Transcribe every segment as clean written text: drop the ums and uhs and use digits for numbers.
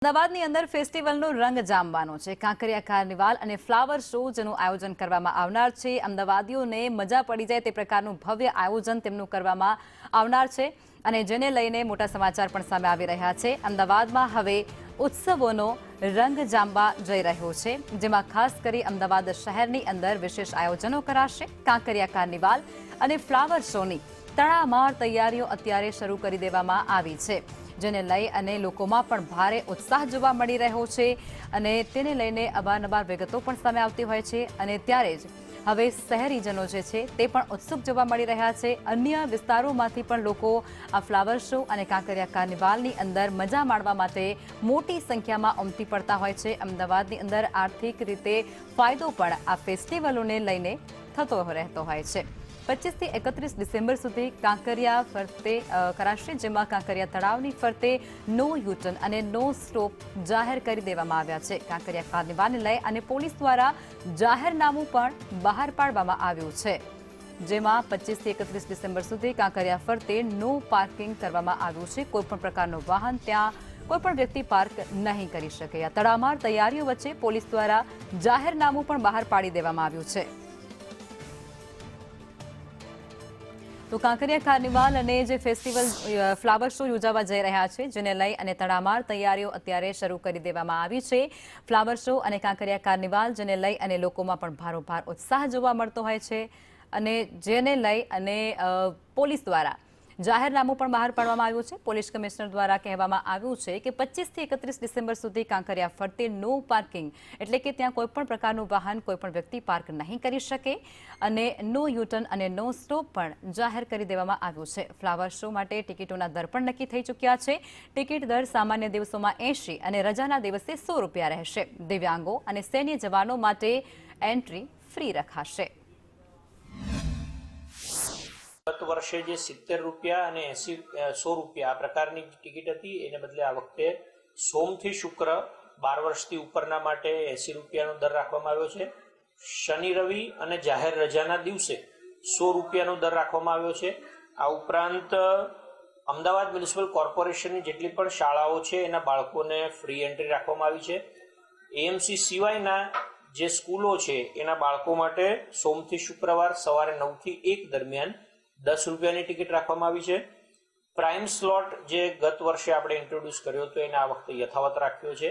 અમદાવાદની અંદર ફેસ્ટિવલનો રંગ જામવાનો છે। કાંકરિયા કાર્નિવાલ અને ફ્લાવર શો જેનું આયોજન કરવામાં આવનાર છે। અમદાવાદીઓને મજા પડી જાય તે પ્રકારનું ભવ્ય આયોજન તેમનું કરવામાં આવનાર છે અને જેને લઈને મોટા સમાચાર પણ સામે આવી રહ્યા છે। અમદાવાદમાં હવે ઉત્સવોનો રંગ જામવા જઈ રહ્યો છે, જેમાં ખાસ કરી અમદાવાદ શહેરની અંદર વિશેષ આયોજનો કરાશે। કાંકરિયા કાર્નિવાલ અને ફ્લાવર શોની તડામાર તૈયારીઓ અત્યારે શરૂ કરી દેવામાં આવી છે, જેને લઈ અને લોકોમાં પણ ભારે ઉત્સાહ જોવા મળી રહ્યો છે અને તેને લઈને અવારનવાર વિગતો પણ સામે આવતી હોય છે અને ત્યારે જ હવે શહેરીજનો જે છે તે પણ ઉત્સુક જોવા મળી રહ્યા છે। અન્ય વિસ્તારોમાંથી પણ લોકો આ ફ્લાવર શો અને કાંકરિયા કાર્નિવાલની અંદર મજા માણવા માટે મોટી સંખ્યામાં ઉમટી પડતા હોય છે। અમદાવાદની અંદર આર્થિક રીતે ફાયદો પણ આ ફેસ્ટિવલોને લઈને થતો રહેતો હોય છે। 25 થી 31 ડિસેમ્બર સુધી કાંકરિયા ફરતે કરાશે, જેમાં કાંકરિયા તળાવની ફરતે નો યુટર્ન અને નો સ્ટોપ જાહેર કરી દેવામાં આવ્યા છે। કાંકરિયા કાર્નિવાલને લઈ અને પોલીસ દ્વારા જાહેરનામું પણ બહાર પાડવામાં આવ્યું છે, જેમાં 25 થી 31 ડિસેમ્બર સુધી કાંકરિયા ફરતે નો પાર્કિંગ કરવામાં આવ્યું છે। કોઈપણ પ્રકારનું વાહન ત્યાં કોઈપણ વ્યક્તિ પાર્ક નહીં કરી શકે। આ તડામાર તૈયારીઓ વચ્ચે પોલીસ દ્વારા જાહેરનામું પણ બહાર પાડી દેવામાં આવ્યું છે। તો કાંકરિયા કાર્નિવાલ અને જે ફેસ્ટિવલ ફ્લાવર શો યોજાવા જઈ રહ્યા છે, જેને લઈ અને તડામાર તૈયારીઓ અત્યારે શરૂ કરી દેવામાં આવી છે। ફ્લાવર શો અને કાંકરિયા કાર્નિવાલ જેને લઈ અને લોકોમાં પણ ભારોભાર ઉત્સાહ જોવા મળતો હોય છે અને જેને લઈ અને પોલીસ દ્વારા જાહેરનામું પણ બહાર પાડવામાં આવ્યું છે। પોલીસ કમિશનર દ્વારા કહેવામાં આવ્યું છે કે 25 થી 31 ડિસેમ્બર સુધી કાંકરિયા ફરતે નો પાર્કિંગ, એટલે કે ત્યાં કોઈપણ પ્રકારનું વાહન કોઈપણ વ્યક્તિ પાર્ક નહીં કરી શકે અને નો યુટર્ન અને નો સ્ટોપ પણ જાહેર કરી દેવામાં આવ્યું છે। ફ્લાવર શો માટે ટિકિટોના દર પણ નક્કી થઈ ચૂક્યા છે। ટિકિટ દર સામાન્ય દિવસોમાં 80 અને રજાના દિવસે ₹100 રહેશે। દિવ્યાંગો અને સૈન્ય જવાનો માટે એન્ટ્રી ફ્રી રખાશે। ગત વર્ષે જે ₹70 અને ₹100 આ પ્રકારની ટિકિટ હતી, એને બદલે આ વખતે સોમથી શુક્ર 12 વર્ષથી ઉપરના માટે ₹80નો દર રાખવામાં આવ્યો છે। શનિ રવિ અને જાહેર રજાના દિવસે ₹100નો દર રાખવામાં આવ્યો છે। આ ઉપરાંત અમદાવાદ મ્યુનિસિપલ કોર્પોરેશનની જેટલી પણ શાળાઓ છે એના બાળકોને ફ્રી એન્ટ્રી રાખવામાં આવી છે। એએમસી સિવાયના જે સ્કૂલો છે એના બાળકો માટે સોમથી શુક્રવાર સવારે 9 થી 1 દરમિયાન ₹10ની ટિકિટ રાખવામાં આવી છે। પ્રાઇમ સ્લોટ જે ગત વર્ષે આપણે ઇન્ટ્રોડ્યુસ કર્યો હતો એને આ વખતે યથાવત રાખ્યો છે।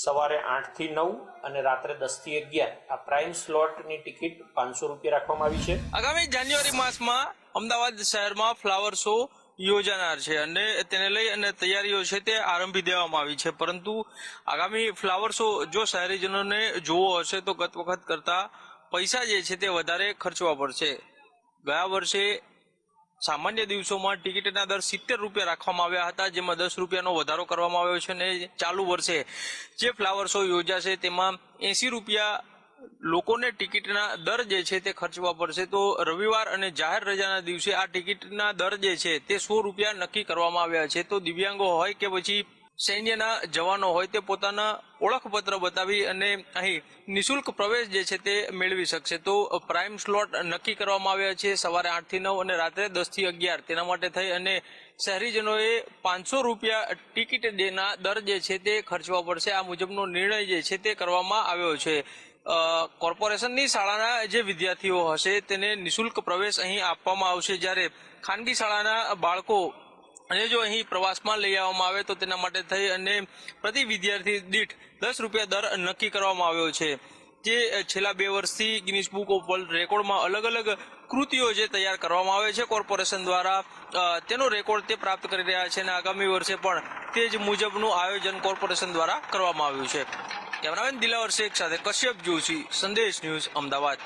સવારે 8 થી 9 અને રાત્રે 10 થી 11 આ પ્રાઇમ સ્લોટની ટિકિટ ₹500 રાખવામાં આવી છે। આગામી જાન્યુઆરી માસમાં અમદાવાદ શહેરમાં ફ્લાવર શો યોજાનાર છે અને તેને લઈ અને તૈયારીઓ છે તે આરંભી દેવામાં આવી છે, પરંતુ આગામી ફ્લાવર શો જો શહેરીજનોને જોવો હશે તો ગત વખત કરતા પૈસા જે છે તે વધારે ખર્ચવા પડશે। ગયા વર્ષે સામાન્ય દિવસોમાં ટિકિટના દર ₹70 રાખવામાં આવ્યા હતા, જેમાં ₹10નો વધારો કરવામાં આવ્યો છે અને ચાલુ વર્ષે જે ફ્લાવર શો યોજાશે તેમાં ₹80 લોકોને ટિકિટના દર જે છે તે ખર્ચવા પડશે। તો રવિવાર અને જાહેર રજાના દિવસે આ ટિકિટના દર જે છે તે ₹100 નક્કી કરવામાં આવ્યા છે। તો દિવ્યાંગો હોય કે પછી સૈન્યના જવાનો હોય તે પોતાના ઓળખપત્ર બતાવી અને અહીં નિઃશુલ્ક પ્રવેશ જે છે તે મેળવી શકશે। તો પ્રાઇમ સ્લોટ નક્કી કરવામાં આવ્યા છે સવારે 8 થી 9 અને રાત્રે 10 થી 11। તેના માટે થઈ અને શહેરીજનોએ ₹500 ટિકિટ ના દર જે છે તે ખર્ચવા પડશે। આ મુજબનો નિર્ણય જે છે તે કરવામાં આવ્યો છે। કોર્પોરેશનની શાળાના જે વિદ્યાર્થીઓ હશે તેને નિઃશુલ્ક પ્રવેશ અહીં આપવામાં આવશે, જ્યારે ખાનગી શાળાના બાળકો અને જો અહીં પ્રવાસમાં લઈ આવવામાં આવે તો તેના માટે થઈ અને પ્રતિ વિદ્યાર્થી દીઠ ₹10 દર નક્કી કરવામાં આવ્યો છે, જે છેલ્લા 2 વર્ષથી ગિનિસ બુક ઓફ વર્લ્ડ રેકોર્ડમાં અલગ અલગ કૃતિઓ જે તૈયાર કરવામાં આવે છે કોર્પોરેશન દ્વારા, તેનો રેકોર્ડ તે પ્રાપ્ત કરી રહ્યા છે અને આગામી વર્ષે પણ તે જ મુજબનું આયોજન કોર્પોરેશન દ્વારા કરવામાં આવ્યું છે। કેમેરામેન દિલાવર શેખ સાથે કશ્યપ જોશી, સંદેશ ન્યૂઝ, અમદાવાદ।